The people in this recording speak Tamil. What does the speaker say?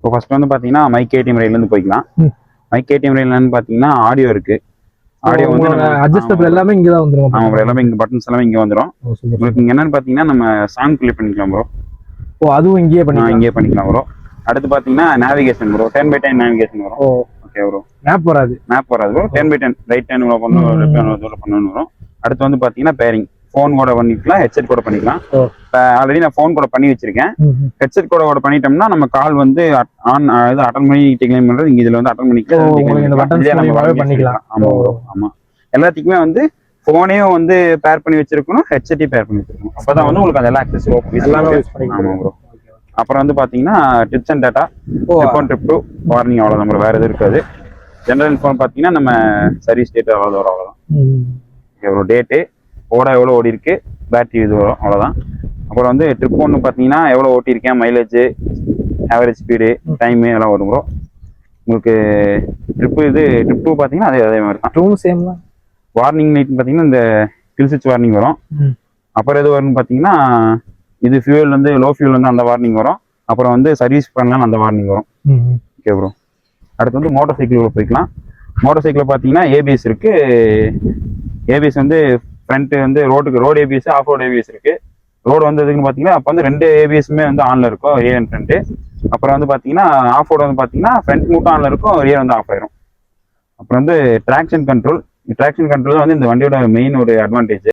இப்போ ஃபர்ஸ்ட் வந்து பார்த்தீங்கன்னா மைக் ஏடிஎம் ரயிலேருந்து போய்க்கலாம். மைக் ஏடிஎம் ரயில்னு பார்த்தீங்கன்னா ஆடியோ இருக்கு. ஆடியோ வந்து அட்ஜஸ்டபிள் எல்லாமே இங்கே தான் வந்துடும். ஆமாம் ப்ரோ, எல்லாமே இங்கே பட்டன்ஸ் எல்லாமே இங்கே வந்துடும். உங்களுக்கு இங்கே என்னன்னு பார்த்தீங்கன்னா நம்ம சாங் ப்ளே பண்ணிக்கலாம் ப்ரோ. ஓ, அதுவும் இங்கேயே பண்ணிக்கலாம் ப்ரோ. அடுத்து பார்த்தீங்கன்னா நேவிகேஷன் ப்ரோ, 10x10 நேவிகேஷன் வரும். Okay bro. மேப் வராது ப்ரோ. 10x10 ரைட் 10 இவ்வளோ பண்ணணும், லெஃப்ட் 10 இவ்வளோ பண்ணணும் வரும். அடுத்து வந்து பார்த்தீங்கன்னா பேரிங், ஃபோன் கூட பண்ணிக்கலாம், ஹெட்செட் கூட பண்ணிக்கலாம். இப்போ ஆல்ரெடி நான் ஃபோன் கூட பண்ணி வச்சிருக்கேன். ஹெட்செட் கூட பண்ணிட்டோம்னா நம்ம கால் வந்து இது அட்டன் பண்ணி டிக்ளைன் பண்றது இங்க இதுல வந்து அட்டன் பண்ணிக்கலாம். ஆமா ப்ரோ, ஆமா. எல்லாத்துக்குமே வந்து போனையும் வந்து பேர் பண்ணி வச்சிருக்கணும், ஹெட்செட்டையும் பேர் பண்ணி வச்சிருக்கணும். அப்பதான் வந்து உங்களுக்கு அதெல்லாம் ஆக்சஸ் ஓப்பன். ஆமா ப்ரோ. அப்புறம் வந்து பாத்தீங்கன்னா tips and data, trip to warning, அவ்வளவுதான் ப்ரோ, வேற எதுவும் இருக்காது. ஜெனரல் இன்ஃபார்ம் பாத்தீங்கன்னா நம்ம சர்வீஸ் டேட் அவ்வளவுதான். எவ்வளோ டேட்டு, எவ்வளோ ஓடி இருக்கு, பேட்டரி இது வரும், அவ்வளோதான். அப்புறம் வந்து ட்ரிப் ஒன்று பார்த்தீங்கன்னா எவ்வளோ ஓட்டியிருக்கேன், மைலேஜ், ஆவரேஜ் ஸ்பீடு, டைமு எல்லாம் வரும் ப்ரோ. உங்களுக்கு ட்ரிப் 2 பார்த்தீங்கன்னா அதே மாதிரி தான். டூவும் சேம் தான். வார்னிங் லைட் பார்த்தீங்கன்னா இந்த கில் சுவிட்ச் வார்னிங் வரும். அப்புறம் எது வரும்னு பார்த்தீங்கன்னா இது ஃபியூல் வந்து லோ ஃபியூல் வந்து அந்த வார்னிங் வரும். அப்புறம் வந்து சர்வீஸ் பண்ணலாம் அந்த வார்னிங் வரும். Okay bro. அடுத்து வந்து மோட்டார் சைக்கிள் போய்க்கலாம். மோட்டார் சைக்கிளில் பார்த்தீங்கன்னா ஏபிஎஸ் இருக்கு. ஏபிஎஸ் வந்து ஃப்ரண்ட் வந்து road ABS, off road ABS இருக்கு. ரோடு வந்து எதுக்குன்னு பார்த்தீங்கன்னா அப்போ வந்து 2 ஏபிஎஸ்மே வந்து ஆன்ல இருக்கும், ரியர் அண்ட் ஃப்ரண்ட். அப்புறம் வந்து பார்த்தீங்கன்னா ஆஃப் ரோடு வந்து பார்த்தீங்கன்னா ஃப்ரண்ட் மட்டும் ஆன்ல இருக்கும், ரியர் வந்து ஆஃப் ஆயிரும். அப்புறம் வந்து ட்ராக்ஷன் கண்ட்ரோல் வந்து இந்த வண்டியோட மெயின் ஒரு அட்வான்டேஜ்.